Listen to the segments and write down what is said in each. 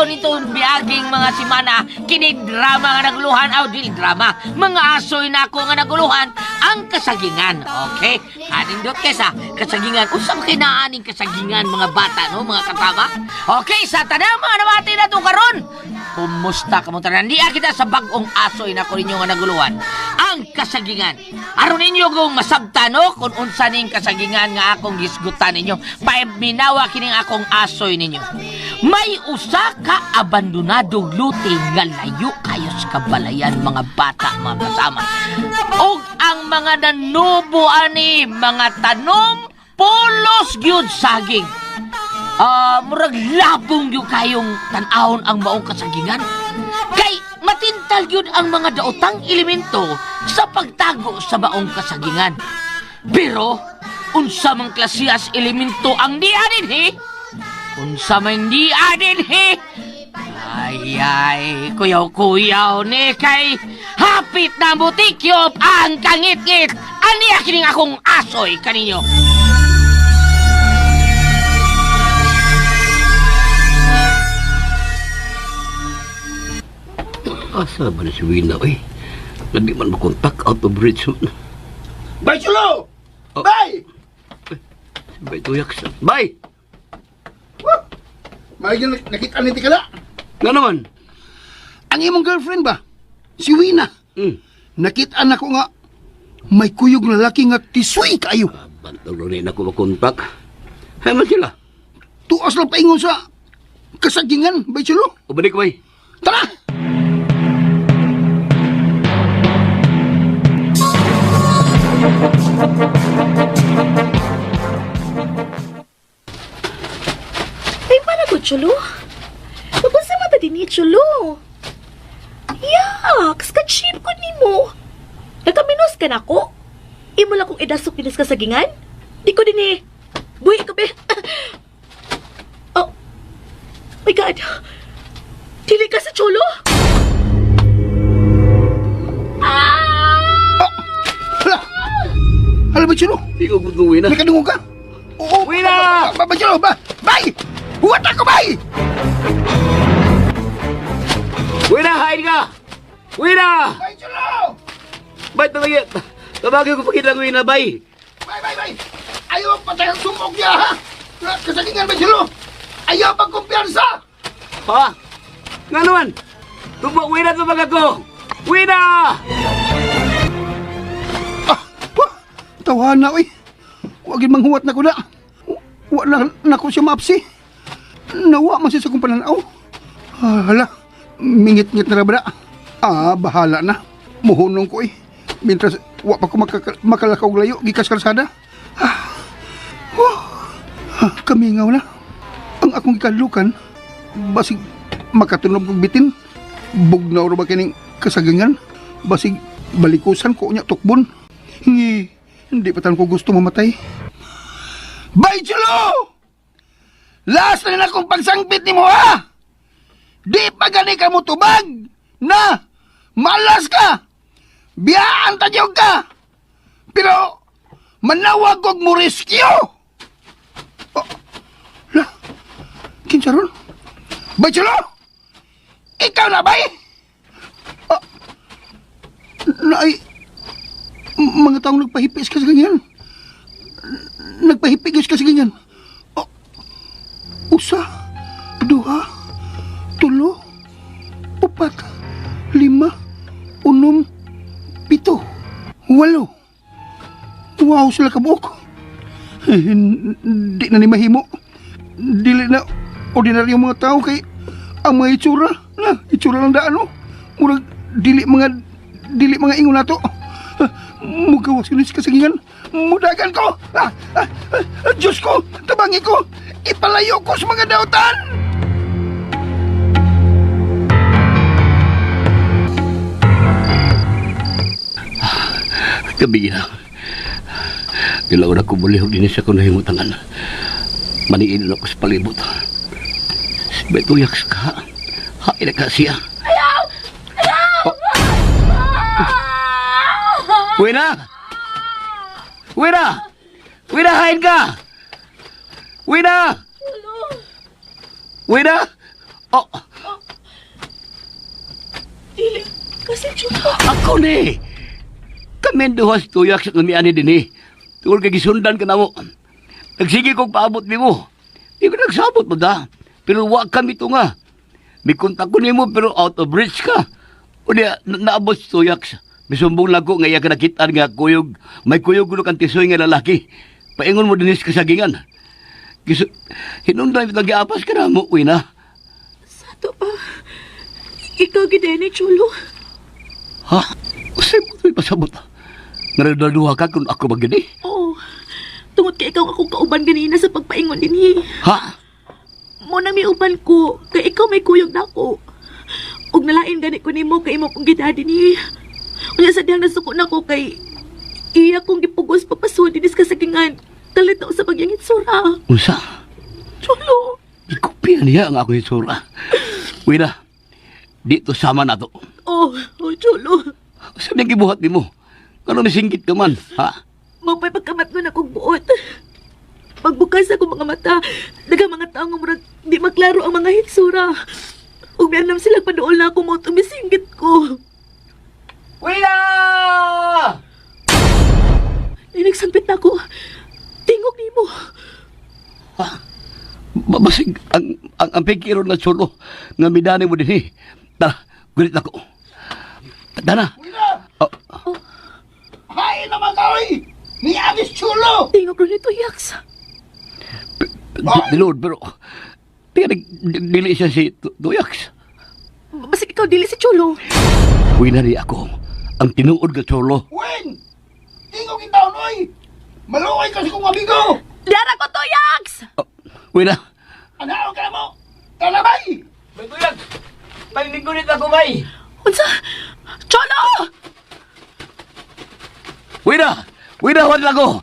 nito biaging mga simana, kini drama nga naguluhan, aw dili drama, mga asoy na ako nga naguluhan, ang kasagingan, okay? Anindot kesa, kasagingan, usang kinaaning kasagingan mga bata, no, mga katama? Okay, sa tanang mga namati na ito karon. Kumusta ka mo tanan? Diya kita sa bagong asoy na ko ninyo nga naguluhan. Ang kasagingan. Aron ninyo kung masabta, no? Kung unsa ning kasagingan nga akong gisgutan ninyo. Paminawa kining akong asoy ninyo. May usa ka abandonadong luting nga layo kayo sa kabalayan mga bata, mga kasama. Og ang mga nanubo ani, mga tanom, pulos gyud saging. Murag labong yung kayong tanahon ang maong kasagingan. Kay matintal yun ang mga daotang elemento sa pagtago sa maong kasagingan. Pero, unsa mang klasiyas elemento ang di adin, unsa mang di adin, ay, kuyaw-kuyaw ni kay hapit na butikyop ang kangit-ngit. Aniya kining akong asoy kaninyo. Asa ba na si Wina, eh? Hindi man makontak out of reach man. Bay, Chulo! Oh. Bay! Bay, tuyak sa... Bay! May nakita niti ka na. Nga naman? Ang imong girlfriend ba? Si Wina. Nakita na ko nga may kuyog na laki nga tisoy kayo. Bantog rin ako makontak. Hay man sila. Tuas lang paingon sa kasagingan, Bay, Chulo. Ubalik, bay. Tara! Ay, para ko, Chulo? Mabasa mo ba din ni Chulo? Yaks, ka-cheap ko ni mo. Nagkaminos ka na ko? Imo lang kong idasok dinas kasagingan? Di ko din eh. Buhay ka, be. Oh, my God. Dili ka sa Chulo? Hala, Bay, Chulo. Di ko gustong Wina. Nakadungog ka? Oo. Wina! Bay, Chulo, Bay! Huwat ako, Bay! Wina, hain ka! Wina! Bay, Chulo! Bay, tabagin ko pakita ng Wina, bay. Bay! Ayaw patay ang sumok niya, ha? Kasagingan, Bay, Chulo! Ayaw pagkumpiyansa! Ha? Nga naman? Tumbok Wina, tabag ako! Wina! Tawahan na, oy. Huwagin manghuwat na ko na. Wala na ko siya maapsi. Nawa man siya sa kong pananaw. Hala, mingit-ngit na rabada. Bahala na. Muhunong ko, eh. Mintras, wa pa ko makalakaw layo, gikas kalsada. Kamingaw na. Ang akong ikalukan, basig makatunog kong bitin. Bugnaw ra ba kining kasagangan? Basig balikusan ko niya tukbon. Hindi pa ko gusto mamatay. Bay, Chulo! Last na rin akong pagsangpit ni mo, ha? Di pa gani ka mo tubag na malas ka. Biyaan tadyog ka. Pero manawag kog mo rescue. Kinsa ron? Bay, Chulo! Ikaw na, bay? Mga taong nagpahipis ka sa ganyan. Nagpahipigis ka sa ganyan. Usa, duha, tulo, upat, lima, unom, pito, walo. Wow, sila kabuok. Di na ni mahimo. Dili na ordinaryong mga tao kay ang mga itsura itsura lang daan, no? Murag dili mga ingon nato. Mugawas yun sa kasagingan. Mudagan ko. Diyos ko, tabangi ko. Ipalayo ko sa mga dautan. Gabi na. Ilaw na ko bulihog din sa kong nahimutangan. Maniin ako sa palibot. Sabay tuyak ka. Hain na ka siya. Ayaw! Wina! Wina! Wina, hain ka! Wina! Wina! Oh, Dili. Kasi Cholo. Ako ni. Kami duhas tuyak sa kamiani din eh. Tungkol kay gisundan ka na mo. Nagsige kong paabot ni mo. Di ko nagsabot mo da. Pero wa kami to nga. May kontak ko ni mo pero out of reach ka. O niya, naabot si tuyak. Misumbong lang ko ngaya ka nakita nga kuyog. May kuyog ko kang tisoy nga lalaki. Paingon mo din sa kasagingan. Hinundan lagi apas ka na mo, uwi na. Sato pa. Ikaw gidene, Cholo. Ha? Usay mo ito'y pasabot. Naradaduha ka kung ako magani. Oo. Tungod kay ikaw akong kauban ganina sa pagpaingon din Ha? Mo na may uban ko, kay ikaw may kuyog na ako. Ug nalain gani ko nimo kay imo kong gidadi ni. Unya sa diyang nasuko na ko kay iya kong gipugos papasod dinis kasagingan. Talit ako sa bagyang itsura. Unsa? Cholo. Ikupian niya ang ako itsura. Uwi na. Dito sama na to. Oh, Cholo. Sabi niya gibuhat ni mo. Ano nasinggit ka man, ha? Mapay pagkamat ko na kong buot. Pagbukas ako mga mata, daga mga tao nga murag di maklaro ang mga hitsura. Ug mianam sila paduol na ako mo tumisinggit ko. Wila! Nagsampit na ako. Tingog nimo. Ha? Babasig ang pikiro na sulo nga midani mo din eh. Tara, gulit na ko. Tara. Oh, Hain naman ka, oy! Ni Agis Chulo! Tingog rin ito, Yaks. Dilod, pero dili siya si Tuyaks. Basig ikaw dili si Chulo. Uwi na rin ako. Ang tinuod ka solo. Wen! Tingog yung taon, oy! Maluway kasi kong amigo! Dara ko to, Yaks! Uwi na. Anaon ka na mo! Kalabay! May tuyag! May linggunit ako, bay! Unsa? Cholo! Uwi na! Uwi na, huwag ako!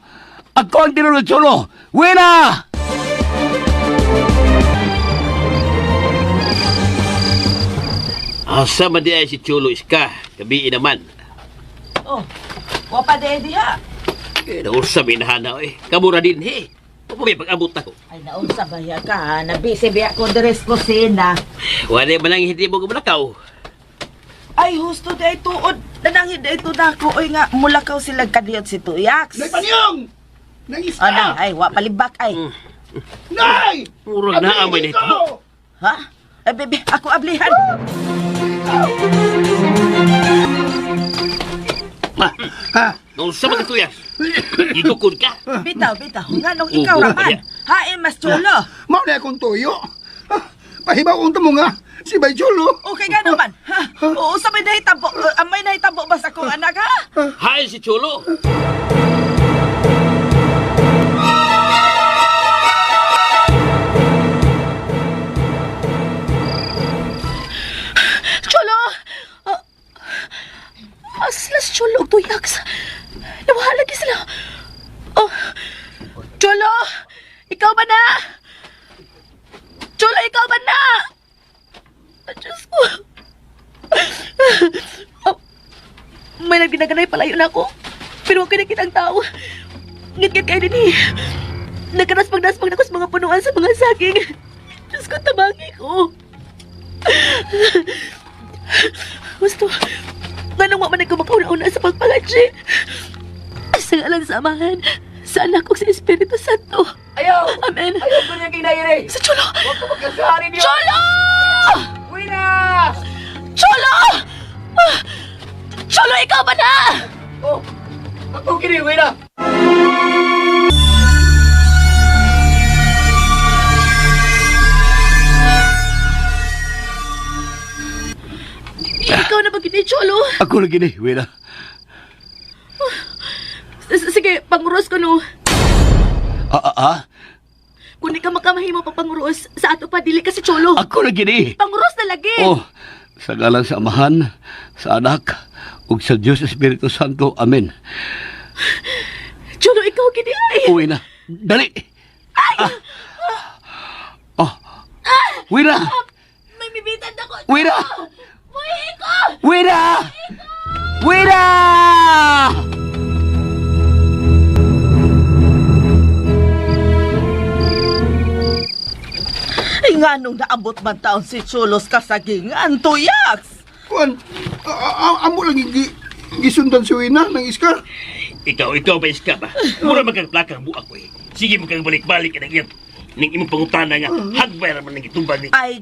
Ako ang tinuod solo! Uwi na! Asa man di ay si Chulo Iska, kabiin naman. Oh, wapa dedi ha. Naunsa minahana eh. Kamura din eh. Opo may pag-abot ako. Ay naunsa ba ya ka? Nabisi biya ko deres kusina. Wala man lang hindi mo gumalakaw. Ay husto di ay tuod. Nanangin di ito na ko. Oy nga, mulakaw sila kadiyot si Tuyaks. Nay Panyong! Nang isa! Anay, ay, wapalibak ay. Nay! Murag na amay nito. Ha? Ay, bebe, ako ablihan. Ma, Ha? naunsa man ka tuyas? Igukod ka. Bitaw, bitaw. Nga nung ikaw raman. Hain, mas chulo. Mao na akong tuyo! Ha? Pahibaw kong tamo nga! Si Bay Chulo! Okay nga naman. Ha? Oo, sa may nahitabo. May nahitabo ba sa kong anak, ha? Hain si Chulo. Cholo! Asla si Cholo ug to, Yaks. Nawahalagi sila. Oh, Cholo! Ikaw ba na? Cholo, ikaw ba na? Diyos ko. Oh, may nagdinaganay palayo na ako. Pero huwag kinakita ang tao. Ngit-ngit kayo din eh. Nagkanaspag-naspag na ako sa mga punuan sa mga saging. Diyos ko, tabangi ko. Gusto, ganang mamanay ko makauna-una sa pagpangadji. Sa ngalan sa Amahan, sa anak ko si Espiritu Santo. Ayaw! Amen. Ayaw ko niya kinayari! Sa Cholo! Huwag ko magkasari niyo! Cholo! Uwi na! Cholo! Cholo, ikaw ba na? Oh! Ako kini, uwi na! Ikaw na ba gini, Cholo? Ako lagi ni, uwi na. Sige, panguros ko no. Kung di ka makamahimo pa panguros, sa ato pa dili ka si Cholo. Ako lagi ni. Panguros na lagi. Oh, sa ngalan sa Amahan, sa Anak, ug sa Diyos Espiritu Santo. Amen. Cholo, ikaw gini ay. Uwi na. Dali. Uwi na. May bibitan ako. Uwi na. Uwi ko. Uwi na. Uwi na. Ay nga nung naabot man taon si Chulos kasagingan, Tuyaks. Kuan, amo lang gisundan si Wina ng iska. Ikaw ba iska ba? Mura magkagplakang buak ko eh. Sige magkagbalik-balik ka ng iyang imong pangutana nga. Hagbay naman ng itubag ni. Ay,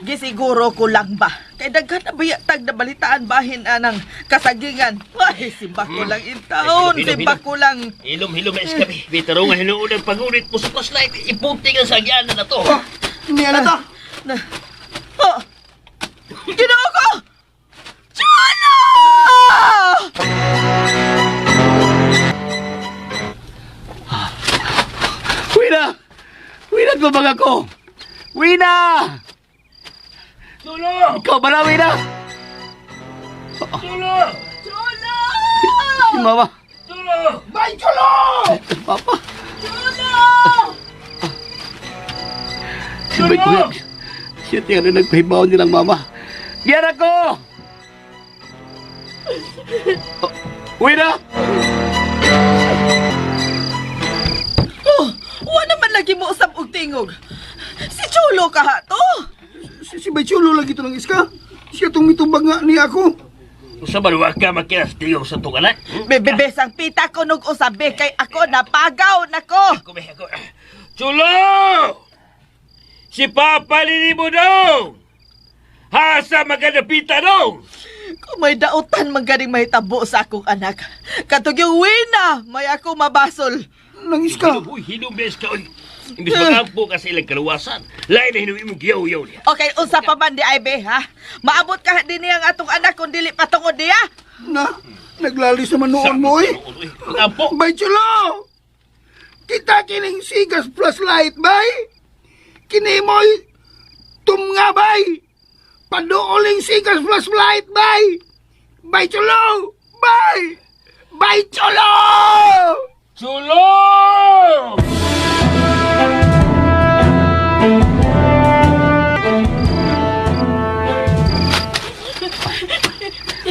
gisiguro ko lang ba? Kay daghan na bayatag na balitaan bahin anang kasagingan. Ay, simba ko lang intaon. Simba ko lang. Hilom na iska be. Bitaro nga hinuon ang pangunit mo sa flashlight. Ipunting ang sagyanan na to. Niya na ta. Oh! Ginoo ko! Cholo! Wina! Wina, tumabag ako! Wina! Tulo! Ikaw ba na, Wina? Tulo! Cholo! Si Mama. Tulo! Bay, Cholo! Papa. Cholo! Si Bay Tuyag. Siya tiyan na nagpahibaw nilang Mama. Diyan ako! Oh, Wina! Oh, wa naman lagi mo usab og tingog. Si Cholo ka ha to. Si Bay Cholo lagi ito ng iska. Siya itong mitubag nga niya ako. Sa maluwa ka makinastigong sa tungalan. Bebebe sang pita ko nung usabi kay ako napagaw nako. Ako. Chulo! Si Papa Lili mo dong! Hasa maganapita dong! Kung may dautan man ganing mahitabo sa akong anak. Katog yung Wina, may ako mabasol. Ng iska. Hinumbes ka, oy. Imbis makampo ka sa ilang kaluwasan. Lain na hinuwi mong giyaw-yaw niya. Okay, unsa pa man di ay be, ha? Maabot ka din niyang atong anak kung dili patungod niya. Na, naglalis naman noon mo eh. Pag-ampo! Bay Cholo! Kita kining sigas plus light, bay! Kinimoy tumnga, bay! Paduoling sigas plus light, bay! Bay Cholo! Bay! Bay Cholo! Chulo!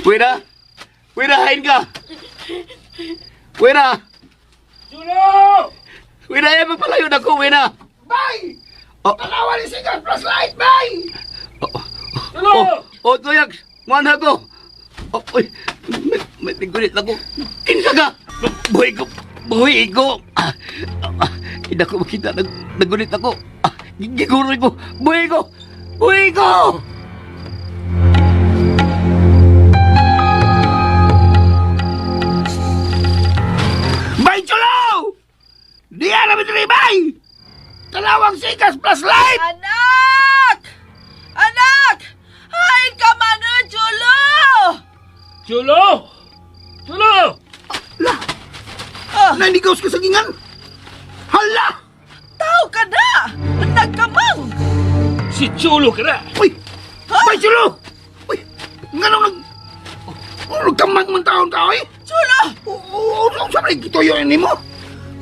Wina! Wina, hain ka! Wina! Chulo! Wina, yan magpalayo na ko, Wina! Bay! Oh, Tanawa ni sigas plus light, bay! oh, Tuyag! Mana ko! Oh, uy, may tigulit ako. Kinsa ka! Buhay ko! Buhay ko! Hindi ko makita. Nagulit ako. Giguroy ko! Buhay ko! Buhay ko! Bay Cholo! Di alam ito ni bay! Talawang sigas plus light! Anak! Anak! Hain ka man, Cholo! Chulo! Chulo! Lah! Nandigaw sa kasagingan! Hala! Tao ka na! Nagkamang! Si Chulo ka na! Uy! Bay Cholo! Uy! Nga nang nagkamang man taon ka, oy! Cholo! Ang sabay kitoyo ni mo!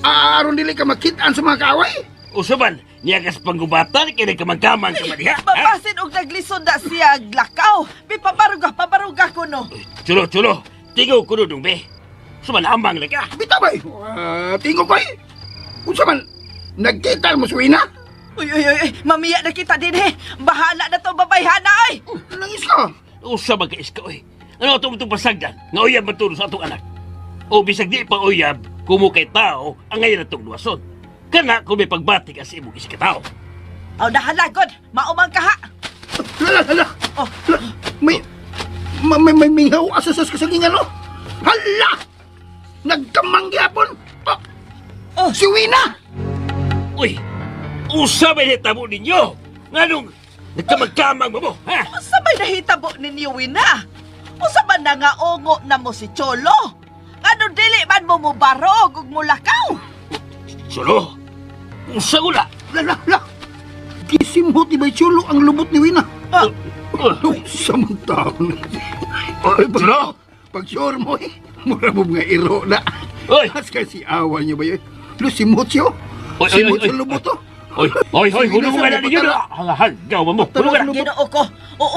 Aron dili ka makitaan sa mga kaaway! Usaban, niyagas panggubatan, kinagkamang-kamang ka madiha. Babasin og naglisod na siya lakaw. Pabaruga ko no. Chulo! Tigaw ko nung be. Suman amang na ka. Bita bay! Tingog ko eh! Kung sa man, nagkita mo sa Wina? Uy, mamiya na kita din he. Bahala na to babayhana ay. Nangis ka! Usaban ka iska, oy. Ano itong pasagdan? Nga uyab matulog sa atong anak. O bisag di pa uyab, kumukay tao, ang ngayon na itong luwason. Kana kung may pagbati ka sa imong iska tao. Aw dahala god, maumang ka ha. Hala! Oh, May mingaw asasas kasagingan, no? Hala! Nagkamang gyapon! Si Wina! Uy, usabay na tabo ninyo. Nganong nagkamag-kamang mo mo, ha? usa may nahitabo ninyo Wina? Usa man na nga ungo na mo si Cholo? Ano dili man mo mubarog ug mulakaw? Chulo, usa gula. Hala! Gisimhot ni Bay Cholo ang lubot ni Wina. Ah, Samantaon. Chulo! Pag sure mo eh, mura mo mga iro na. Oy! As kasi awa niyo ba yun? Lusimot siyo? Oy, Simot sa lubot to? Hoy, hulungan na ninyo na. Hangahagaw mo. Hulungan na. Ginoo ko.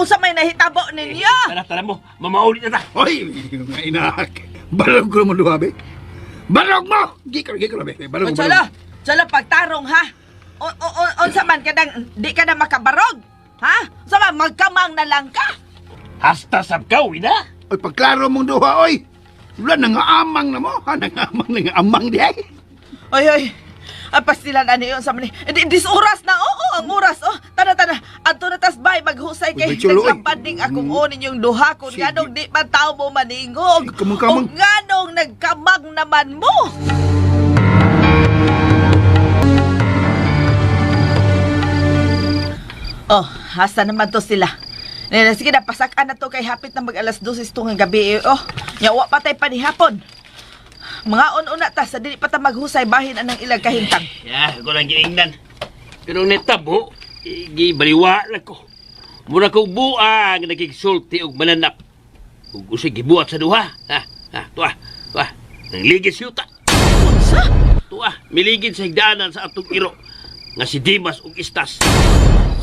Usa may nahitabo ninyo. Tara mo, mamaulit na ta. Oy, nga inak. Balog ko mo luhabe. Balog mo! Gikor, be. Balog mo. Cholo, pagtarong ha. Unsa man kadang di ka na makabarog. Ha? Sa man magkamang na lang ka. Hasta sabkaw, ina. Oy, pagklaro mong duha, oy. Wala, nangaamang na mo. Ha, nangaamang di ay. Oy. Ang pastilan ani yun sa mani. Dis oras na, oo, ang oras. Oh, tana. Ato na tas bay, maghusay kay Uy, may chulo, oy. nagkapanding akong onin yung duha kung Sige. nganong di man tao mo maningog. Sige, kamang-kamang. O nganong nagkamang naman mo. Oh, hasa naman to sila. Sige na, pasakan na to kay hapit na mag-alas 12 itong gabi. Oh, nyawa patay pa ni hapon. Mga una ta, sa dili pa ta maghusay bahin anang ilang kahintang. Ya, ako lang giingnan. Pero netabo, gibaliwa lang ko. Mura ko buang nagigsulti og mananap. Ug usig gibuhat sa duha. Tuwa. Nang ligid si yuta. Unsa? Tuwa, miligid sa higdaanan sa atong iro. Nga si Dimas ug Istas.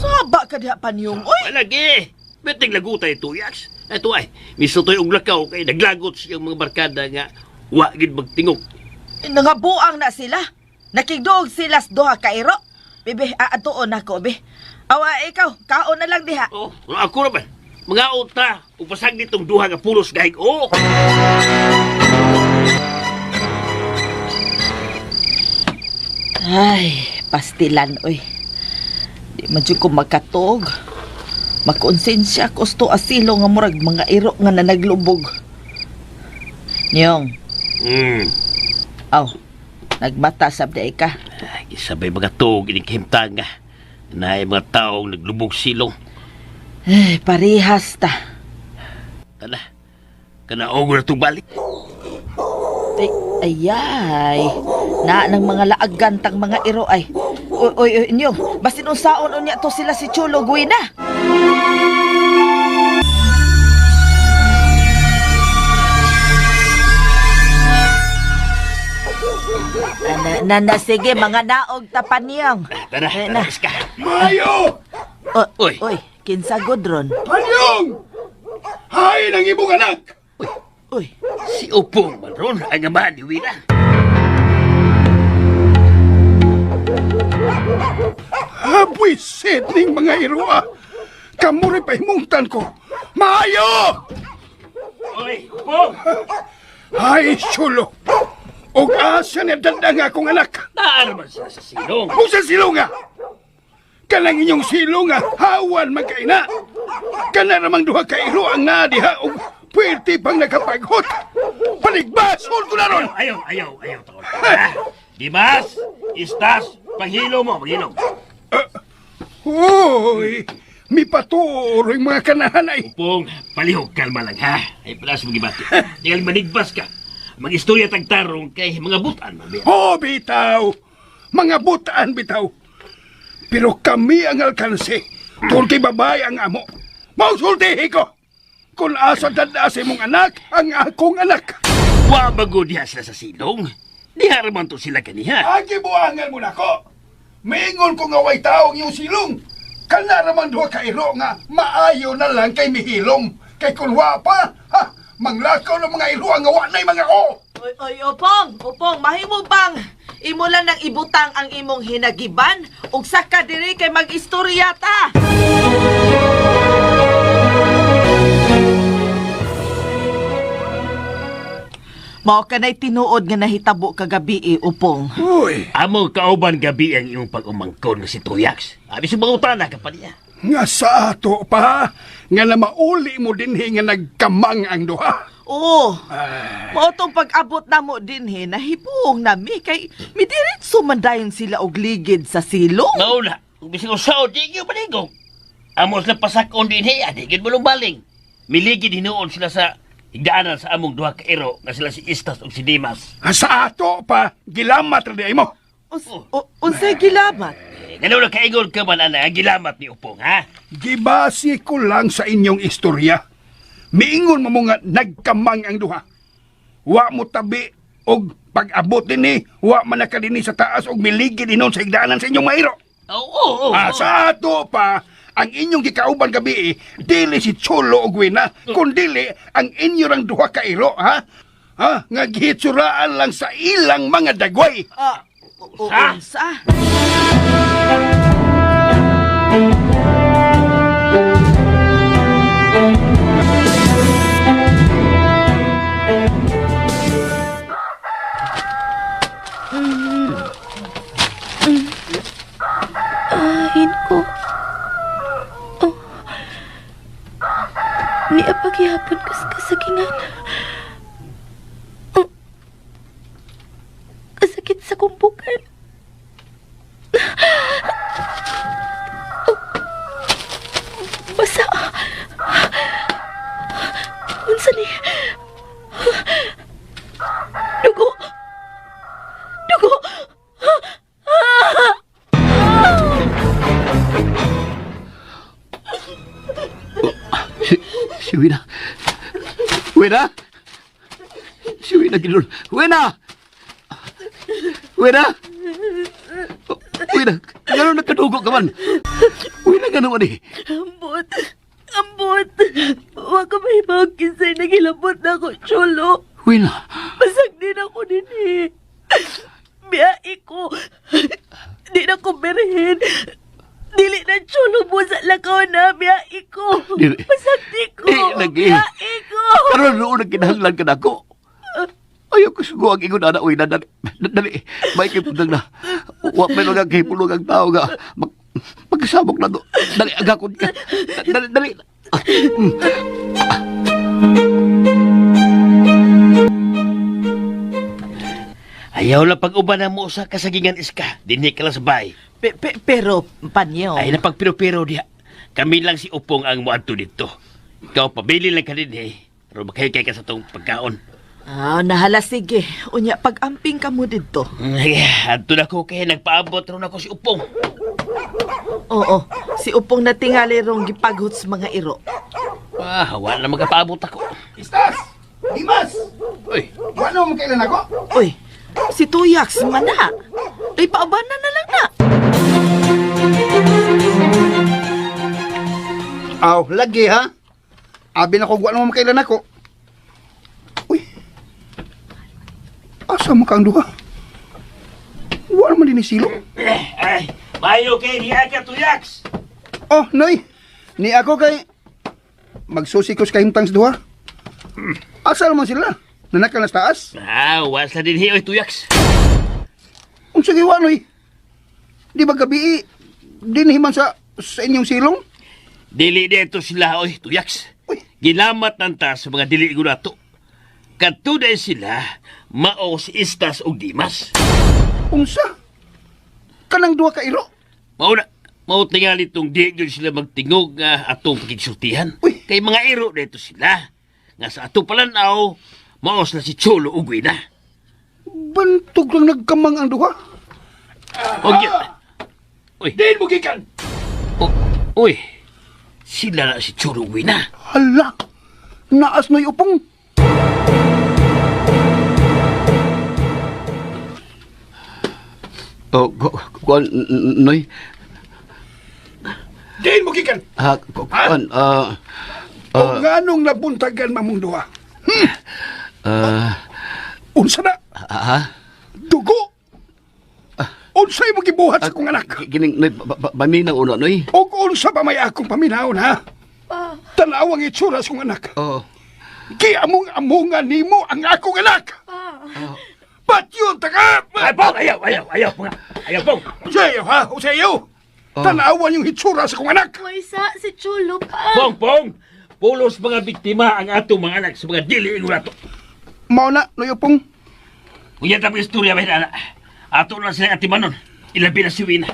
Saba ka diha paniyong. Uy, Lagi, beting lagutay tuyaks. Tuwa, misutoy og lakaw kay naglagot siyang mga barkada nga wa gid magtingog. nangabuang na sila. Nakigdoog sila sa duha ka iro. Bibi, aatuon ako, be. Awa, ikaw, kaon na lang diha. Oh, ako naman. Mga uta, upasag nitong duha nga pulos gahig. Oh! Ay, pastilan, oy. Di man dyan ko magkatog. Makonsensya ko sto asilo nga murag mga iro nga nanaglubog. Nyong, aw, nagbata sabda ka. Isabay mga tog, inikahimtang nga. Na mga taong naglubog silong. Ay, parihas ta. Kana ogo na itong balik. Ayay, na ng mga laagantang mga iro ay. Oy, Nyong, basin unsaon unya to sila si Chulo Guina. Sige, mga naog tapan niyang. Tara, iska. Mayo! Oy. Oy, kinsa Godron. Panyong! Hay ng ibong anak! Uy, Si Upong man ron, ang ama ni Wina. Habwisit ning mga irua! Kamuri pa himungtan ko! Mayo! Oy, Upong! Hay, chulo! Og asa ni dadang akong anak! Naan naman sila sa silong. Kung sa silunga! Kanang inyong silunga, hawan magkaina! Kana namang duha ka iro ang nadiha og pwerte pang nakapaghot! Paligbasol ko na ron! Ayaw. Dimas, Istas, panghilo mo, panghilo. Hoy! Mi paturoy mga kanahanay! Upong, palihog, kalma lang ha. Ay palas mo gibati. Tinggal manigbas ka. Mag-istorya tagtarong kay mga butan. Oh, bitaw! Mga butaan, bitaw! Pero kami ang alkanse. Tungkol kay babae ang amo. Mausultihi ko! Kung asa dadasi mong anak, ang akong anak. Wa bago diha sila sa silong. Diha raman to sila kaniha. Agi buangan mo na ko. Maingon ko nga way taong yung silong. Kanaraman duha ka iro nga maayo na lang kay mihilom. Kay kung wa pa, ha, manglakaw ng mga iro ang wa na'y mga o. Oy, Upong, mahimo bang imo lang nang ibutang ang imong hinagiban ug saka diri kay mag-istorya ta. Mao kanay tinuod nga nahitabo kagabi, Upong. Uy, Amo kauban gabi ang iyong pag-umangkon nga si Tuyaks. Abi sa mga utana ka pa niya. nga sa ato pa, nga na mauli mo din nga nagkamang ang duha. Oo. Mao tong pag-abot namo dinhi nahipuong nami kay midiretso man dayon sila og ligid sa silong. Nauna, kung bising ko sao, di kayo paligong. Amo sila pasakon din hiya, di kayo bulong baling. Miligid hinuon sila sa higdaanan sa among duha ka iro nga sila si Istas ug si Dimas. Sa ato pa, gilamat rin mo. Unsay gilamat? Ganun na kaingon ka man ang gilamat ni Upong, ha? Gibasi ko lang sa inyong istorya. Miingon mo nga nagkamang ang duha. Wa mo tabi og pag-abot din wa man nakadini sa taas og miligid inon sa higdaanan sa inyong mairo. Oo. Sa ato pa, ang inyong gikauban gabi, dili si Cholo og Wina, kundili ang inyo rang duha ka iro, ha? Ha? Nga gihitsuraan lang sa ilang mga dagway. Unsa? Ahin ko. Oh. Niapaghihapon ko sa kasagingan. Oh. Kasakit sa kumbukan. Oh. Basa. Unsa ni? Dugo. Dugo. Si Wina. Wina? Si Wina, ginul. Wina! Wina! Oh, Wina, gano'n nagkadugo ka man? Wina, gano'n man eh. Ambot. Ambot. Huwag ka mahibawag kinsay nagilabot na ako, Cholo. Wina, Basag din ako din eh. Biyai ko. Di na ko berhen. Dili na Cholo mo sa lakaw na biyai ko. Dili. Basag di ko. Lagi. Biyai ko. Karoon noon nagkinahanglan ka na ako. Ayaw ko sugo ang ingon na uy na dali. Dali, may kipundang na. Huwag may mga kipulong ang tao nga. Magkasabok na to. Dali, agakon ka. Dali, dali. Ayaw lang pag-uban na mo sa kasagingan iska. Dinhi ka lang sa bay. Pero, panyo. Ay napagpiro-piro diha. Kami lang si Upong ang muadto dito. Ikaw, pabili lang ka din eh. Pero makahikay ka sa tong pagkaon. Nahala sige. Unya, pag-amping ka mo dito. Adto na ko kaya nagpaabot ron ako si Upong. Oo, si Upong na tingali rong gipaghot sa mga iro. Wala na magkapaabot ako. Istas! Dimas! Uy, Ano mo kailan ako? Uy, si Tuyax mana. Ay, paabanan na lang na. Aw, lagi ha? Abi na ko ano mo kailan ako? Uy. Asa mo kang duha? Wala man din ni silo. ay, mayo kay niya ka tuyaks. Oh, Noy. Ni ako kay magsusikos kahimtang sa duha. Asal man sila? Nanakal na sa taas? Was na din hiyo tuyaks. Unsa giwa Noy? Di ba gabi dinhiman sa inyong silong? Dili dito sila oy tuyaks. Uy. Gilamat nanta sa mga dili ko nato. Katuday sila mao si Istas og Dimas. Unsa? Kanang duha ka iro? Mao tingali tong di gyud sila magtingog nga atong pagigsultihan. Uy. Kay mga iro dito sila. Nga sa ato palanaw, maos na si Cholo ug Wina. Bantog lang nagkamang ang duha. Og yun. Uy. Din mo gikan. Uy. Sila na si Cholo ug Wina. Hala. Naas Noy Upong. Oh, kuan, Noy. Din mo gikan. Kuan, O nganong nabuntagan mamong duha? Unsa na? Dugo. Unsay mo gibuhat sa kong anak? Kining, Noy, paminaw una, Noy. O unsa ba may akong paminahon ha? Tanawang itsura sa kong anak. Oo. Among-amungan nimo ang akong anak. Ba't yun, taga? Ay, Pong! Ayaw, Pong! Ayaw, Pong! Usayo ha? Usayo. Tanawan yung hitsura sa kong anak. Moisa, si Cholo pa. Pong! Pulos mga biktima ang atong mga anak sa mga dili ingon nato. Mao na, Noy Upong. Unya ta istorya ba na? Ato na sila atimanon. Ilabi na si Wina.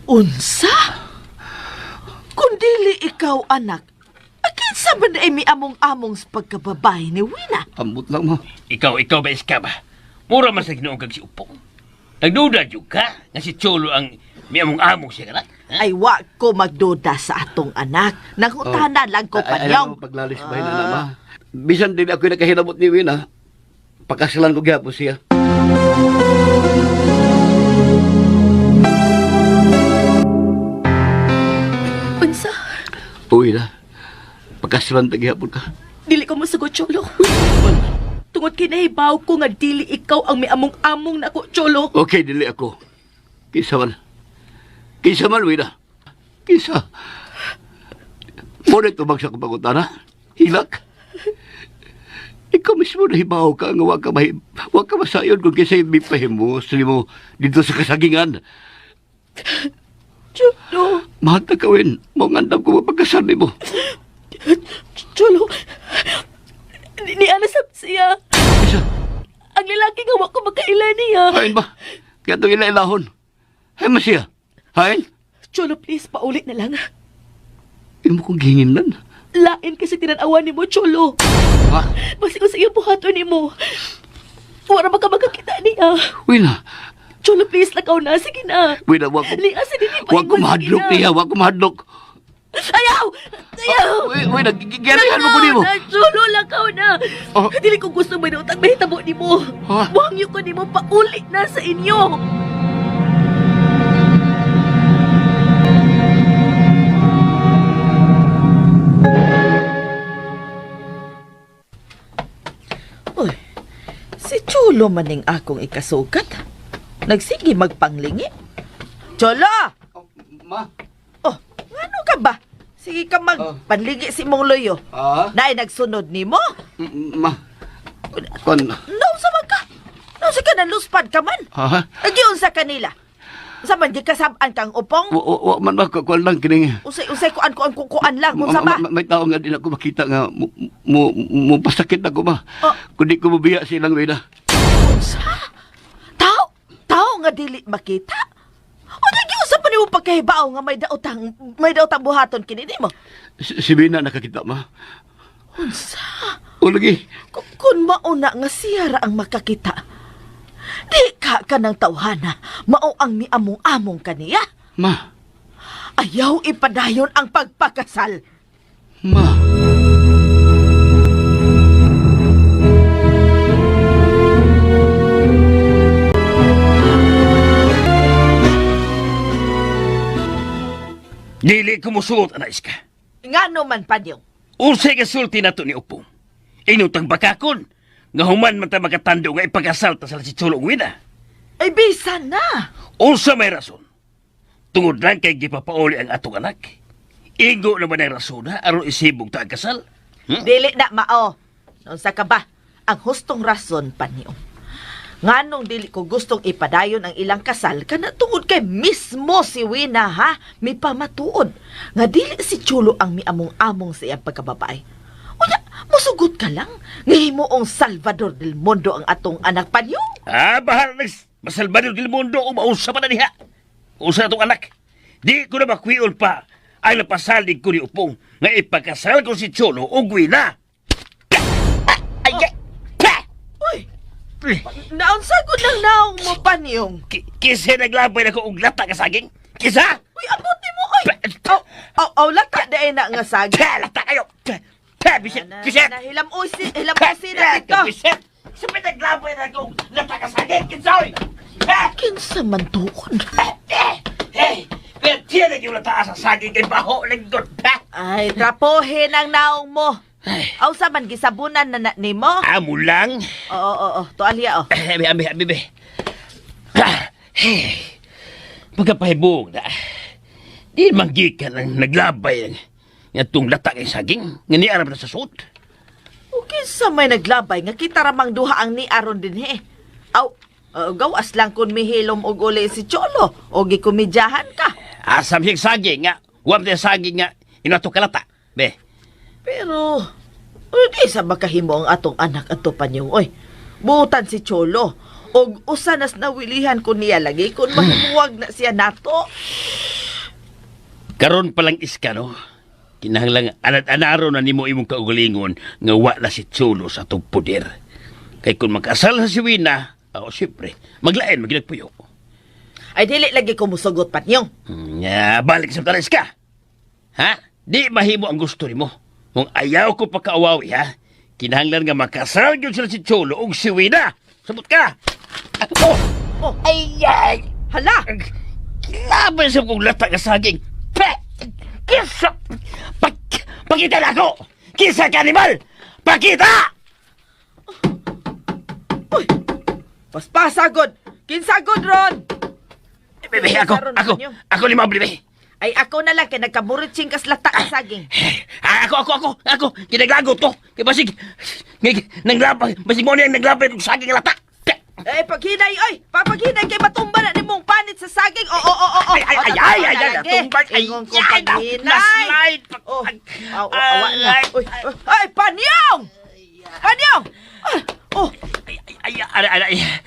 Unsa? Kung dili ikaw, anak, akin sa ba na mi among-among sa pagkababae ni Wina? Ambot lang mo. Ikaw ba iska ba? Mura man sa ginoong kag si Upong. Nagduda jud ka nga si Cholo ang miamong-among siya kanak. Ay, wa ko magduda sa atong anak. Nangutana lang ko pa Ayaw mo paglalis ba na nama. Bisan din ako nakahinabot ni Wina. Pagkasilan ko gyapon siya. Unsa? Uwi na. Pagkasilan ta gyapon ka. Dili ko masagot, Cholo. Tungod kinahibaw ko nga dili ikaw ang may among-among na ako, Cholo. Okay, dili ako. Kisa man. Kisa man, Wina. Kisa. Muna tumag sa kapangutana. Hilak. Ikaw mismo nahibaw ka nga wa ka masayon kung kaysa yung mipahimos mo dito sa kasagingan. Cholo, Mahal na kawin. Mangandam ko mapagkasal mo. Cholo, ni anasap siya. Isa, Ang lalaki nga wa ko makailan niya. hain ba? Kaya itong ilailahon. Hain masya. Hain? Cholo, please, paulit na lang. Imo kong gihingin lan. Lain kasi tinanawan ni mo, Cholo. Ha? Basi ko sa iyo buhaton ni mo. Wala ba ka makakita niya? Uy na. Cholo, please, lakaw na. Sige na. Uy na, wag Liasa din ko mahadlok niya. Wag ko mahadlok. Ayaw! Ayaw! Uy na, gigarayan mo ko ni mo. Na, Cholo, lakaw na. Oh. Dili ko gusto may nautang mahitabo ni mo. Ha? Buhangyo ko ni mo, paulit na sa inyo. Uy, si Cholo maning akong ikasukat. Nagsige magpanglingi. Cholo! Ma? Oh, ano ka ba? Sige ka magpanligi si mong loyo. Ha? Naay nagsunod ni mo? Ma? Kon? Nausa man ka? Nausa ka na luspad ka man? Ha? Agiyon sa kanila. Sa man di kasabaan kang upong? Wa man ba kuan lang kining. Usay kuan lang kung sa ba? May tao nga din ako makita nga mo pasakit ako ba. Oh. Kundi ko mabiya silang wala. Unsa? Tao nga dili makita? O nagiusa pa nimo pagkahibao nga may daotang buhaton kini nimo? Si Bina nakakita ma. Unsa? O lagi. Kung mauna nga siya ra ang makakita, di ka ng tawhana, mao ang miamong-among kaniya. Ma. Ayaw ipadayon ang pagpakasal. Ma. Dili ko musuot, anais ka. Ngano man pa niyo? Unsay kasulti na to ni Upong. Inutang bakakon. Nga human man ta makatando nga ipagkasal ta sa si Cholo Wina. Ay, bisan na. Unsa may rason? Tungod lang kay gipapauli ang atong anak. Igo naman ang rason na aron isibog ta ang kasal. Dili na mao. Unsa ka ba? Ang hustong rason pa niyo. Nganong dili ko gustong ipadayon ang ilang kasal kana tungod kay mismo si Wina ha, mi pamatuod nga dili si Chulo ang miamong-among sa iyang pagkababae. Unya, musugot ka lang nga himuong Salvador del Mundo ang atong anak pa niyo. Bahal na masalbador del mundo o maunsa pa na niya. Unsa na itong anak. Di ko na makwiol pa ay napasalig ko ni Upong nga ipagkasal ko si Cholo o Gwina. Ay, Uy, naunsagod ng naong mo pa niyong. Kisa naglabay na ko og lata ka saging? Kisa? Uy, abuti mo, oy! Aw, lata da na nga sagi. Lata kayo! Bisit! Bisit! Hilam usi na dito. Bisit! Sabi naglabay na ko og lata ka saging? Kinsa, oy! Kinsa man tuon? Hey! Pero tiyan na yung lata sa saging kay baho lingkod. Ay, trapohin ang naong mo. Aw sa man gisabunan na nimo? Amo lang. Oo. Tualya, oh. Abi. Hey! Pagkapahibog na. Di manggikan ang naglabay nga itong lata kay saging. Nga niarap na sa suot. Okay, sa may naglabay nga kita ramang duha ang ni aron din he. Aw, gawas lang kun mihilom og uli si Cholo o gikumidyahan ka. Asam siyang saging nga. Huwag na saging nga. Inato kalata. Be. Pero, di sa makahimo ang atong anak at tupan yung, oy, buutan si Cholo. Og usanas nawilihan ko niya lagi kung mahimuwag na siya nato. Karon palang iska, no? Kinahanglang anad-anaro na nimo imong kaugalingon nga wala si Cholo sa atong puder. Kay kung magkasal sa si Wina, siyempre, maglain, maginagpuyo. Ay, dili lagi ko musugot pat niyong. Balik sa talis ka. Ha? Di mahimo ang gusto nimo. Kung ayaw ko pagkaawawi, ha? Kinahanglan nga makasal yun sila si Cholo o si Wina. Sabot ka! Oh. Ay! Hala! Laban sa kong lata ka saging. Kisa! Pakita na ako! Kisa ka, animal! Pakita! Uy! Paspasagod! Kinsagod, Ron! Bebe, ako limaw, bebe. Ay ako na lang kay nagkaburitsing kas lata ka saging. Ako. Kinaglago to. Kaya basig. Naglapay. Basig mo na yung naglapay ng saging lata. Eh paghinay oy, papaghinay kay matumba na nimong panit sa saging. Ay, natumbag. Ay, Ingon ko ay, paghinay. naslide. Oh, awa na. Uy, ay, Panyong! Panyong! Oh, Ay.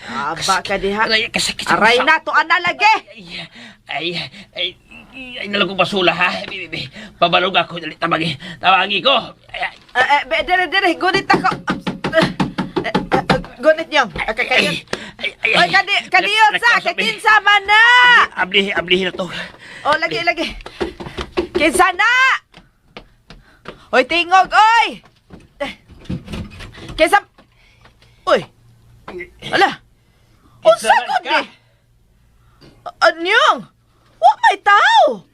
aba ka diha. Aray, kasakit. Aray na to ana lagi. Ay, nalang kong basula ha. Pabalog ako. Tawagi ko. Dire, gunit ako. Gunit niyong. Kakayot. Oy, kadiyot sa, kakinsa man na. Ablihin na to. Oh, lagi. Kinsa na. Oy, tingog, oy. Kinsa. Uy. Ala. Unsa ko di? Anyong. Wa may tao.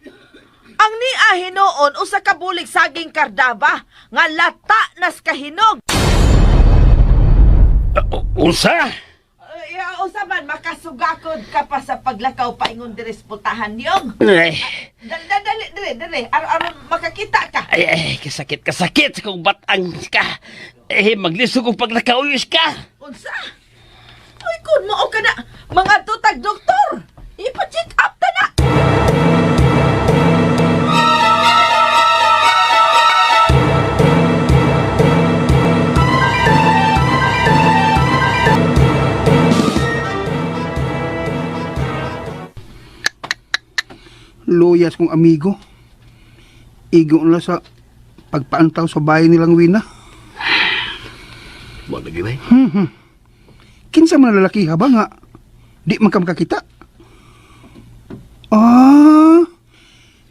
Ang niya hinoon usa ka bulig saging kardaba nga lata nas kahinog. Unsa? Usa man makasugakod ka pa sa paglakaw paingon diri sa pultahan niyong. Ay, Dali. Aron makakita ka. ay, kasakit kung batang ka. Maglisog kung paglakauyos ka. Unsa? Ay, kun mo ka na. Mga tutag doktor. Ipa-check up ta na. Loyas kong amigo. Igo na sa pagpaantaw sa bahay nilang Wina. Mo lagi bay. Kinsa man ang lalaki ba nga di man ka makakita?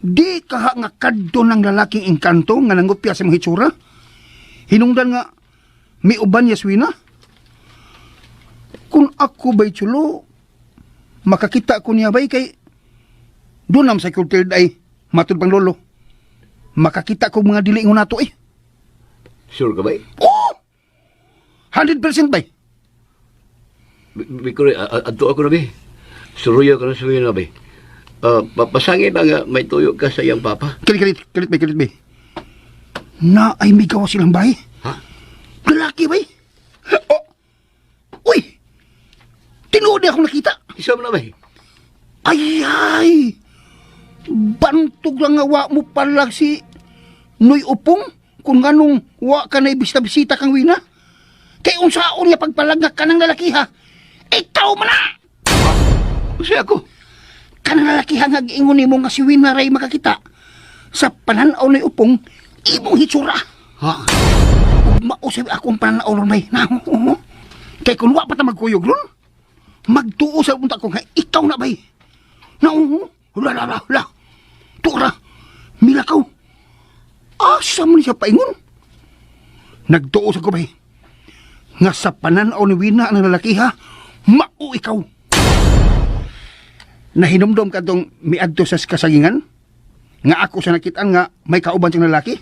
Di ka nga kadto ng lalaking engkanto nga nangupya sa mga hitsura? Hinungdan nga may uban yaswina? Kung ako ba'y chulo, makakita ko niya ba'y kay doon nam sa kultil ay matud pang lolo. Makakita ko mga dilingon nato eh. Sure ka bay? Oh! 100% bay. Bikore, ato ako na bay. Suruya ka na sa na bay. Papasangin na nga may tuyo ka sa iyang papa. Kilit bay. Na ay may gawa silang bay. Ha? Lalaki bay. Oh! Uy! Tinuod akong nakita. Isa mo na bay. Ay! Bantog lang nga wa mo palag si Noy Upong kung ganong wa ka na ibisita kang Wina. Kay unsaon niya pagpalagak ka ng lalaki ha. Ikaw man na! Kasi ako. Kanang lalaki ha nga giingon mo nga si Wina ray makakita. Sa pananaw Noy Upong, imong hitsura. Ha? Ug mausap akong pananaw ron bay. Na, kay kung wa pa ta magkuyog ron, magtuo sa punta ko nga ikaw na bay. Na, la. Tura, milakaw. Asa mo niya paingon? Nagtuo sa ko bay. Nga sa pananaw ni Wina ang lalaki ha, mau ikaw. Nahinomdom ka tong miadto sa kasagingan? Nga ako sa nakitaan nga may kauban siyang lalaki?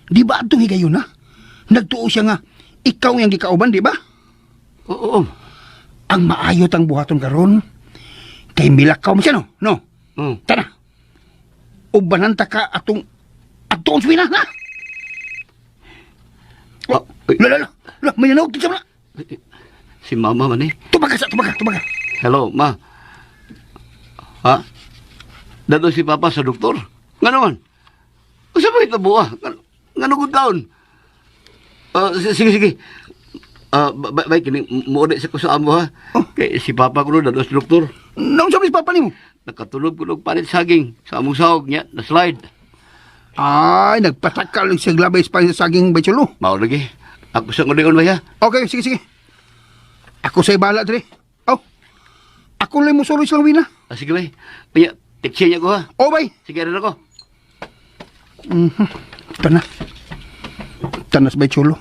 Di ba atong higayon ha? Nagtuo siya nga, ikaw yung gikauban, di ba? Oo. Ang maayot ang buhaton karon kay milakaw mo siya, no? No? Tara. Ubanan ta ka atong swina, na? La, may nanawag din siya na. Si mama man eh. Tumaga. Hello, ma. Ha? Dato si papa sa doktor. Nga naman. Sa mga itabuha. Nga nugod taon. Sige. Baik, kini mo sa ko sa amo ha. Kay si papa ko dato sa doktor. Naon sabi si papa nimo? Nakatulog ko ng panit saging sa among sahog niya, na slide. Ay, nagpatakal sa glabay sa saging baychulo. Mao lagi. Ako sa ngulingon ba ya? Okay, sige. Ako sa'y bala, Dre. Oh, ako lang mo solo silang Wina. Sige bay. Paya, teksya niya ko ha. Oh, bay. Sige rin ako. Tanas baychulo.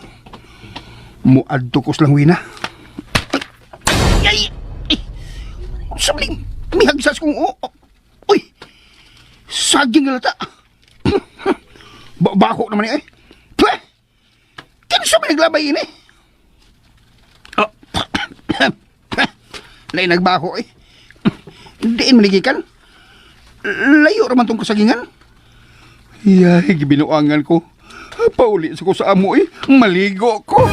Muadto ko silang Wina. Ay! Sabling, may hagsas kong uy! Saging galata. Bako naman eh. Pweh! Kinsa may naglabay ini? Lain nagbako eh. Diin maligikan. layo raman tong kasagingan. Yay, gibinuangan ko. Pauli sa ko sa amo eh. Maligo ko.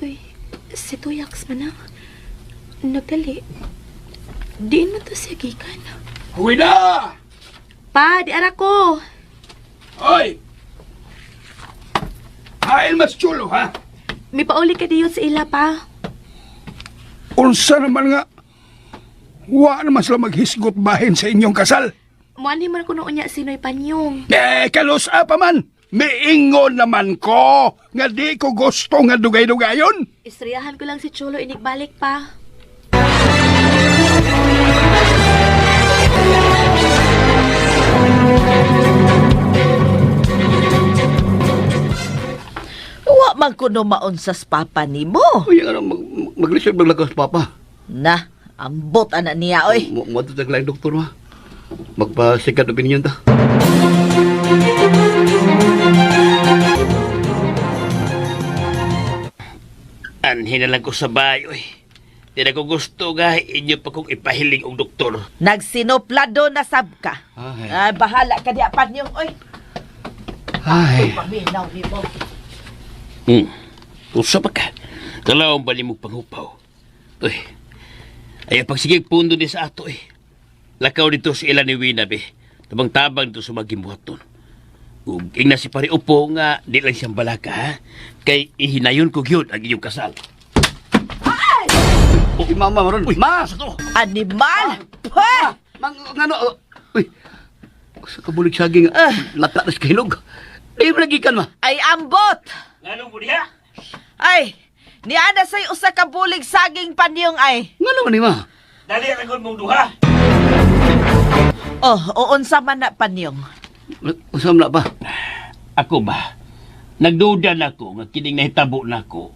Uy, si Tuyaks man na. Nagdali. Diin man to siya gikan. Uwi na! Pa, di ara ko. Hoy! Hain mas chulo, ha? May pauli ka diyo sa ila, pa. Unsa naman nga, wa naman sila maghisgot bahin sa inyong kasal. Muanhi man ko noon niya sino'y panyong. Kalos pa man. Miingon naman ko nga di ko gusto nga dugay-dugayon. Istoryahan ko lang si Cholo inigbalik, pa. Wa man kuno maonsas papa nimo. Uy, maglisod maglakas, Papa. Na, ambot ana niya oy. Matutag lang, doktor, ma. Magpa-second opinion ta. Anhin na lang ko sa bayo eh. Di na ko gusto nga inyo pa kong ipahiling og doktor. Nagsinoplado na sab ka. Ay. Bahala ka di apan yung oy. Ay. Paminaw nimo. Usa pa ka. Kalawang bali mo panghupaw. Uy, ayaw pagsigig pundo ni sa ato eh. Lakaw dito si Ila ni Wina be. Tabang-tabang dito sa magimuhaton. Ug ingna si pare upo nga di lang siyang balaka ha. Kay ihinayon ko gyud ang iyong kasal. Si Mama maron. Uy, Ma! sa to. Animal! Ha! Ngano? Uy. Sa kabulig saging, lata na sa kahilog. Di mo nagikan, ma. Ay ambot! Ngano mo diha? Ay, niana say usa ka bulig saging panyong ay. Ngano man ni, ma? Dali ragon mong duha. Oh, uunsa man na panyong. Usam na ba? Ako ba? Nagduda na ko nga kining nahitabo na ko.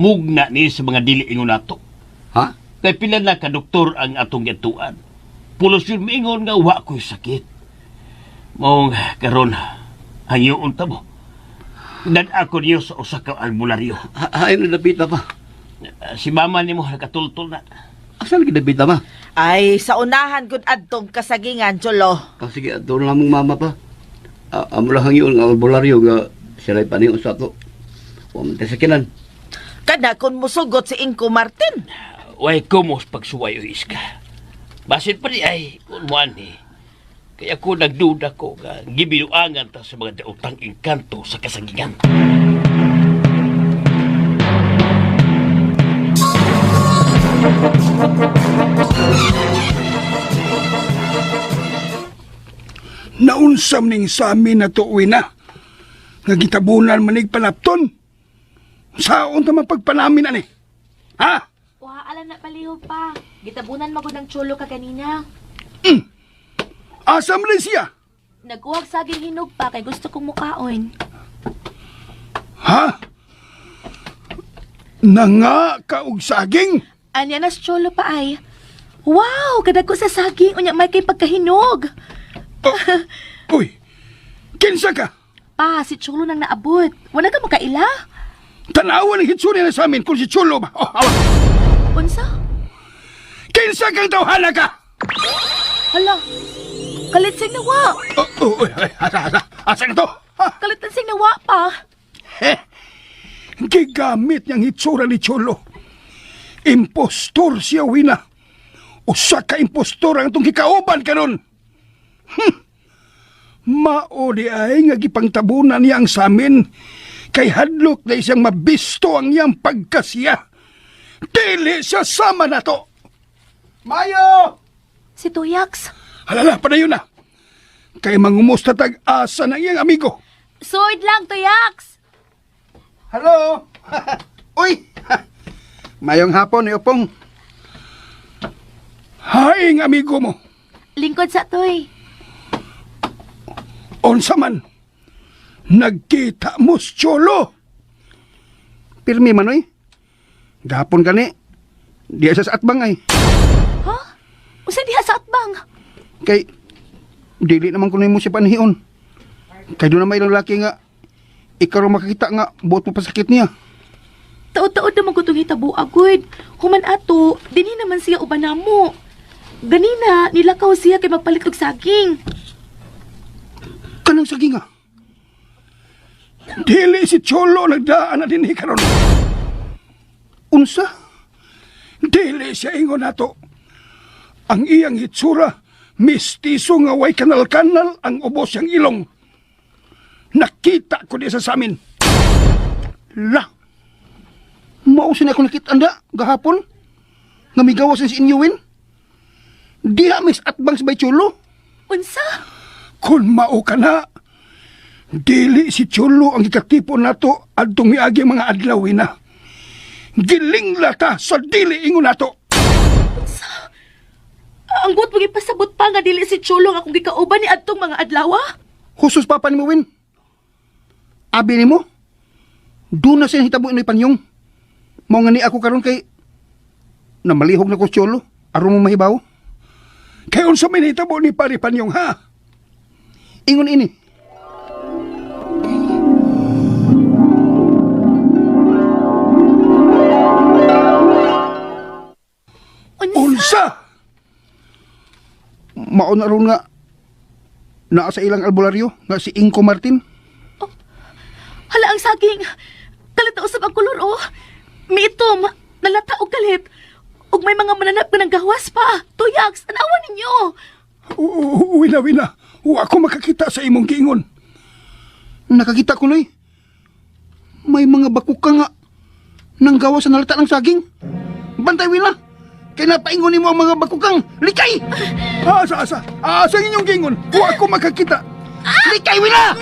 Mugna ni sa mga dili ingon nato. Ha? Kay pila na ka doktor ang atong gatuan. Pulos yun mingon nga wa ko'y sakit. Mong karon hanyoon ta mo. Dan ako niyo sa usa ka albularyo. Hain na dapita pa. Si mama ni mo nakatultol na. Asal gidapita, ma? Ay, sa unahan gud adtong kasagingan, Cholo. Sige, doon lamang mama pa. Amo lang yun, ang albularyo nga sila'y paniyon sa to. Huwag man tayo sakinan. Kada kon musugot si Inko Martin. Way kumos pagsuway o iska. Basit pa di ay unmuan ni. Kaya ko nagduda ko nga gibinuangan ta sa mga daotang engkanto sa kasagingan. Naunsam ning sa amin na tuwi na. Nga gitabunan manig palapton. Saon ta mapagpanamin ani? Ha? Wa, alam na palihog, pa. Gitabunan magod ng Cholo ka kanina. Asam rin siya? Nagkuhag saging hinog, pa, kay gusto kong mukaon. Ha? Nanga ka og saging? Anya na si Cholo pa ay. Wow, kadag ko sa saging. Unya may kay pagkahinog. Uy, kinsa ka? Pa, si Cholo nang naabot. Wala ka makaila? Tanawan ang hitsuri na sa amin kung si Chulo ba? Oh, awa. Unsa? Kinsa kang tawhana ka? Hala, kalitsing nawa. Asa na to? Ha? Kalitsing nawa, pa. Gigamit niyang hitsura ni Chulo. Impostor siya, Wina. Usa ka impostor ang itong kikauban ka nun. Maori ay nga gipangtabunan niya ang samin kay hadlok na isang mabisto ang iyang pagkasiya. Dili siya sama na to. Mayo! Si Tuyaks. Halala, padayon na. Kay mangumusta tag-asa ng iyang amigo. Sword lang, Tuyaks. Hello? Uy! Mayong hapon, Iopong. Haing amigo mo. Lingkod sa Toy. Onsa man, nagkita mo si Cholo. Pirmi man, oy. Gapon ka ni. Di sa atbang ay. Ha? Usa diha sa atbang. Kay, dili naman kunin mo si panhion. Kay doon na may lalaki nga, ikaw rin makakita nga buot mo pasakit niya. Taod-taod naman ko itong hitabo, agod. Human ato, dini naman siya uban namo. Ganina, nilakaw siya kay magpalit og saging. Kanang saging nga. Dili si Cholo nagdaan na din karon. Unsa? Dili siya ingon nato. Ang iyang hitsura, mistiso nga way kanal-kanal ang ubos yang ilong. Nakita ko di sa samin. La, mausin ako nakita anda, gahapon, nga may gawas si inyuwin. Diha mis atbang si Cholo. Unsa? Kung mao ka na, dili si Cholo ang ikatipo nato at tumiagi mga adlawin na. Gilingla ta sa dili ingon nato. Ang buot mong ipasabot pa nga dili si Cholo nga kung gikauban ni adtong mga adlawa? Husus papa ni mo, Win. Abi ni mo, doon na siya hitabo ino'y panyong. Mao nga ni ako karon kay namalihog na ko si Cholo, aron mo mahibaw. Kay unsa may hitabo ni pari panyong ha? Ingon ini. Unsa? Mauna ron nga naa sa ilang albularyo nga si Inko Martin. Hala ang saging. Kalit na usab ang kulor, oh. Miitom, nalata og kalit. Ug may mga mananap nga ng gawas pa. Tuyaks, anawa ninyo. Wina. Wa ako makakita sa imong giingon. Nakakita ko noy. May mga bakuka nga nang gawas sa nalata ng saging. Bantay, Wina. Kaya napaingon mo ang mga bakukang. Likay! Asa inyong gingon. Wa ako makakita. Likay, Wina!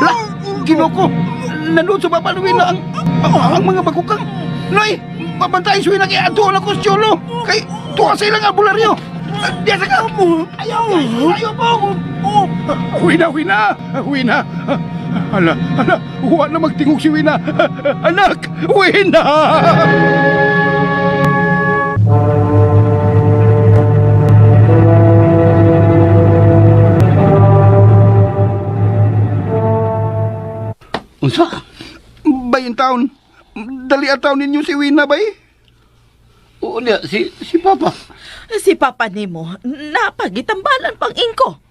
La, ginoko. Nanood sa baba ni Wina ang mga bakukang. Noy, babantay si Wina kay atuon ako si Cholo. Kay tuwa sa ilang albularyo. Diya sa ka. Ayaw po. Wina. Hala, huwag na magtingog si Wina. Anak, Wina! Unsa? Bayin taon. Dali at taon ninyo si Wina, bay? Oo niya, si Papa. Si Papa nimo, napagitambalan pang Inko.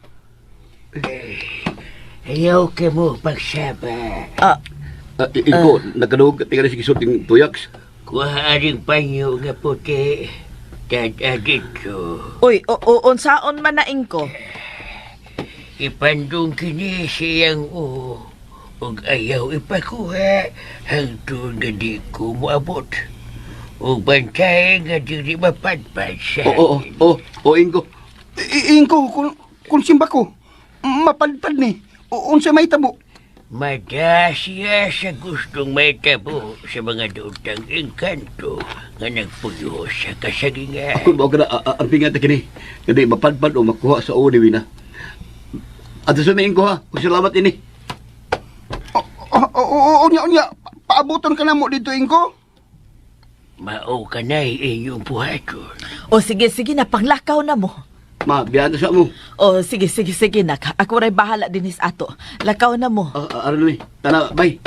Ayaw ka mo pagsaba. Iko, nagkanuog tingnan si Kisot yung tuyaks. Kuha rin panyo nga puti. Dadagit ko. Uy, unsaon man na Inko? Ipandong kini siyang ug ayaw ipakuha hangtod nga di ko moabot. Ug bantay nga diri mapadpad sa Oo, Ingo. Inko, kung simba ko, mapadpad ni. Unsa may tabo? Mada siya sa gustong may tabo sa mga dutang engkanto nga nagpuyo sa kasagingan. Ako ba ka na, ang pingat na kini. Hindi, mapadpad o makuha sa uwi, Wina. At sumiin ko ha, salamat ini. Unya, paabuton ka na mo dito, Inko? Mao ka na inyong buhaton. O sige, na panglakaw na mo. Ma, biyan sa mo. O sige, nak. Ako ray bahala dinis ato. Lakaw na mo. Aron, tana, bye.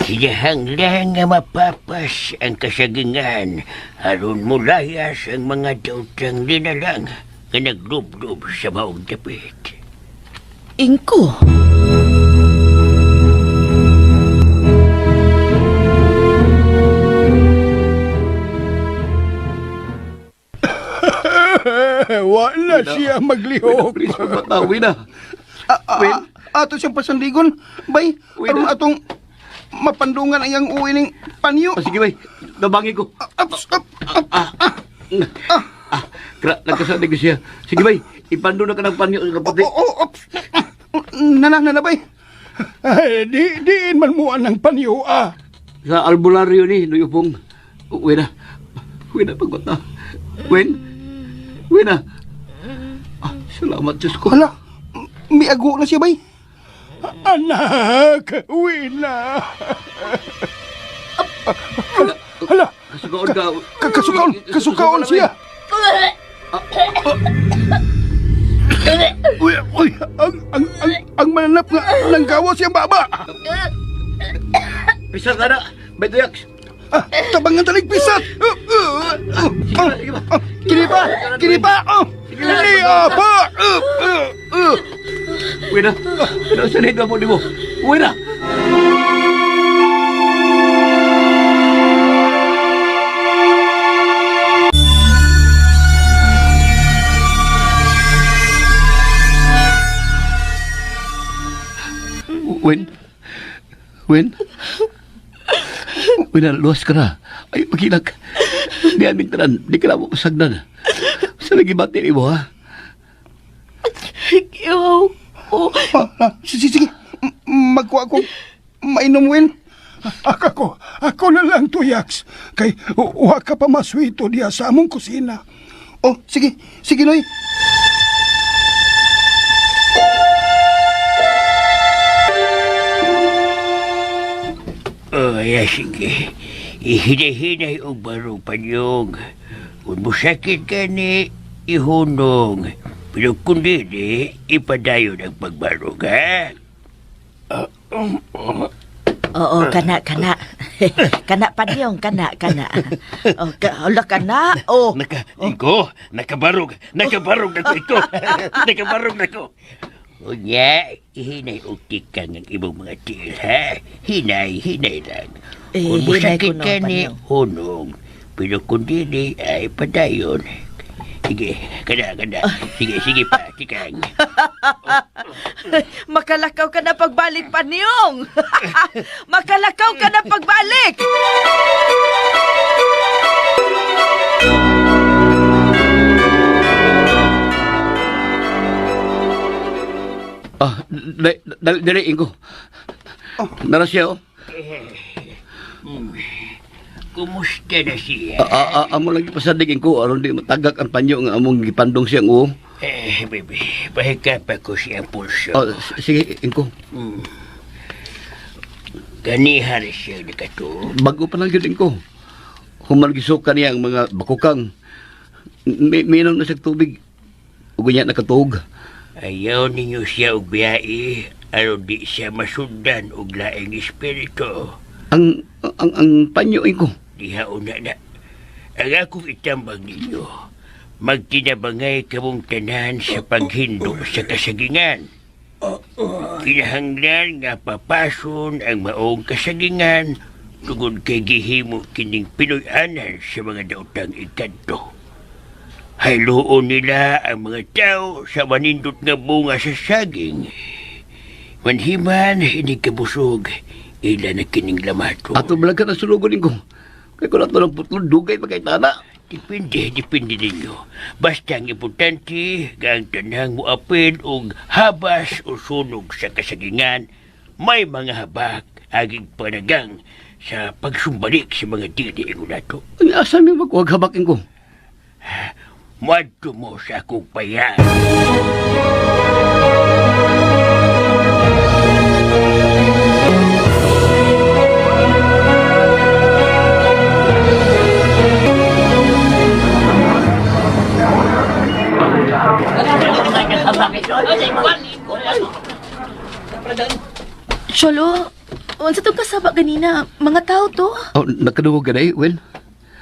Kinahanglan nga mapapas ang kasagingan aron mulayas ang mga dautang linalang nga naglublob sa maong dapit. Inko? Wala siya maglihok. Please, patawin na. Ato siyang pasandigon. Bay, aron atong mapandungan ang iyang uwi ng panyo. Sige, bay. Nabangi ko. Nagkasadig ko siya. Sige, bay. Ipando na ka ng panyo. Nana, bay. Diin man mo ang panyo, Sa albularyo ni, Luyupong. Wina, pagmata. Wina. Salamat, Diyos ko. Hala, may ago na siya, bay. Anak, Wina. Hala, Kasukaon ka. kasukaon siya. Uy, ang mananap nga nanggawa siyang baba. Pisat na na. Bay Tuyaks. Tabangan talig pisat. Kini pa. Kini pa. Kini pa. Uwi na. Ano sa nito mo di mo? Uwi na. Wen? Wen, luwas ka na. Ay, magilag. Di amin tanan. Di ka na mo pasagdan. Sa lagi bati ni mo, ha? Iyaw ko. Sige. Magkuha akong mainom, Wen. Ako na lang, Tuyaks. Kay uha ka pa maswito diya sa among kusina. Oh, sige, Noy. Ya, sige. Ihinay-hinay o barong panyong. Kung musakit ka ni, ihunong. Pero kung di, ipadayon ang pagbarong, ha? Oo, kana. Kana pa niyong, kana. Oh, hala kana. Oh. Nakabarog na ko ito. Nakabarog na ko. Unya, hinay uktik ka ng ibang mga tiil, ha? Hinay lang. Kung Hinay musakit ko no, ka ni, Panyong. hunong. Pero kung di, ay padayon. Sige, kada. Sige pa, tikang. Makalakaw ka na pagbalik, Panyong. Makalakaw ka na pagbalik. Dali, Ingo. Nara siya, oh. Kumusta na siya? Amo lagi pasadig, Ingo. Aron di matagak ang panyo nga among gipandong siyang, oh. Baby, pahikapa ko siyang pulso. Sige, Ingo. Ganihan siya na kato. Bago pa lang yun, Ingo. Human gisukan niya ang mga bakukang. Minom na siya tubig. Ugo niya nakatug. Ayaw ninyo siya og biyai, aron di siya masundan og laing espiritu. Ang panyo, Ingo. Diha una na. Ang akong itambang ninyo, magtinabangay kamong tanan sa paghindo sa kasagingan. Kinahanglan nga papason ang maong kasagingan tungod kay gihimo kining Pinoy-anan sa mga daotang ikanto. Hayloon nila ang mga tao sa manindot nga bunga sa saging. Manhiman, hindi kabusog, ila na kining lamato. Ato balag ka na sulugon, Ingo. Kaya kung ato ng putlong dugay pa kay tana. Depende ninyo. Basta ang importante, ang tanang muapil og habas o sunog sa kasagingan, may mga habak aging panagang sa pagsumbalik sa mga dili nato. Ang asa mi magkuhag habak, Ingo. Madto mo sa akong payan. Cholo, unsa tong kasaba ganina? Mga tao to? Oh, nakaduwag ka na eh, Wen.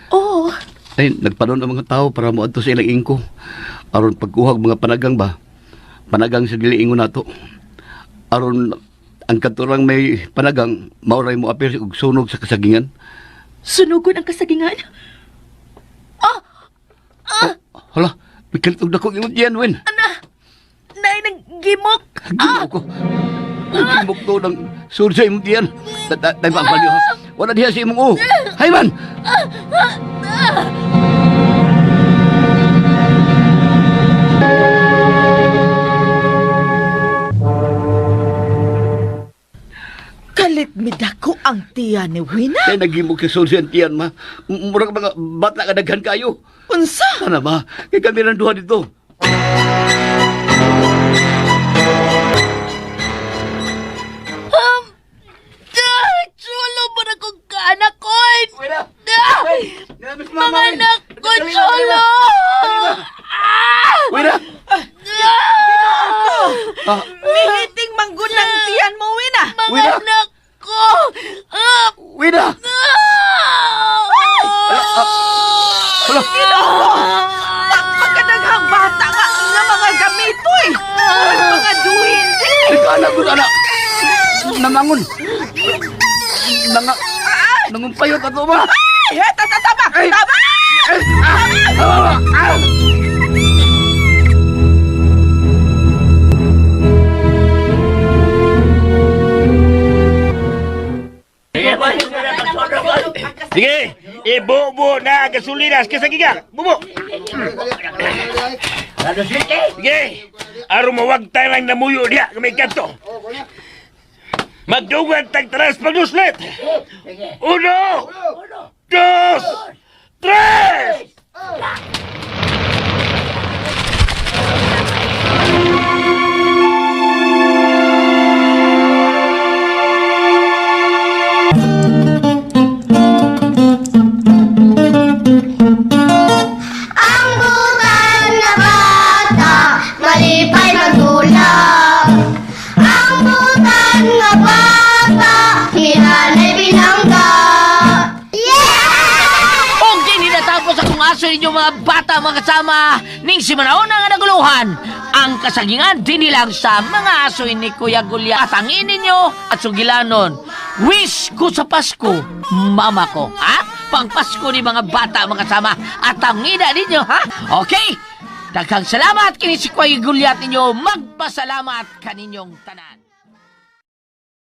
Oo. Ay, nagpanon ang mga tao para moadto sa ilang ingko. Aron pagkuhag mga panagang ba? Panagang sa dili ingon nato. Aron ang katurang may panagang, mauray mo apir og sunog sa kasagingan. Sunugon ang kasagingan? Hala, may kalitog na kong ingon diyan, Wen. Nay, nang gimok! Gimok ko. Gimok to ng sur sa imong diyan. Tay ba ang palyo, ha? Wala diha sa imong Hay man! Kalit midako ang tiya ni Wina. Kaya nagimok sa sur sa tiyan, ma. Murag mga bata kadaghan kayo. Unsa? Sana ba? Kaya kami lang duha dito. Cholo mo na kong kaanak ko! Mga anak ko, Cholo! Wira! Mihiting mang Ida! Hala! Pagkadaghang bata nga mga gamitoy. Mga duwin. Ikaw na ko anak! Namangon! Nangumpayot ato ba? Ay, tama! Tama! Sige, ibubo na ang gasolinas kasagingan. Bubo. Sige, aron mawag tayo lang namuyo diya kamay kanto. Magdugan tag taras pagduslit. 1, 2, 3! Ang butan na bata, malipay magdulag. Ang butan nga bata, hinanay binangga. Yeah! Og din hinatapos akong aso ninyo mga bata mga kasama ning si Manaon nga naguluhan. Ang kasagingan din nilang sa mga aso ni Kuya Gulya. Atangin ninyo at sugilanon. Wish ko sa Pasko, mama ko. Ha? Pang Pasko ni mga bata mga kasama. Atangin na ninyo, ha? Okay? Daghang salamat kini si Kuya Gulya ninyo. Magpasalamat kaninyong tanan.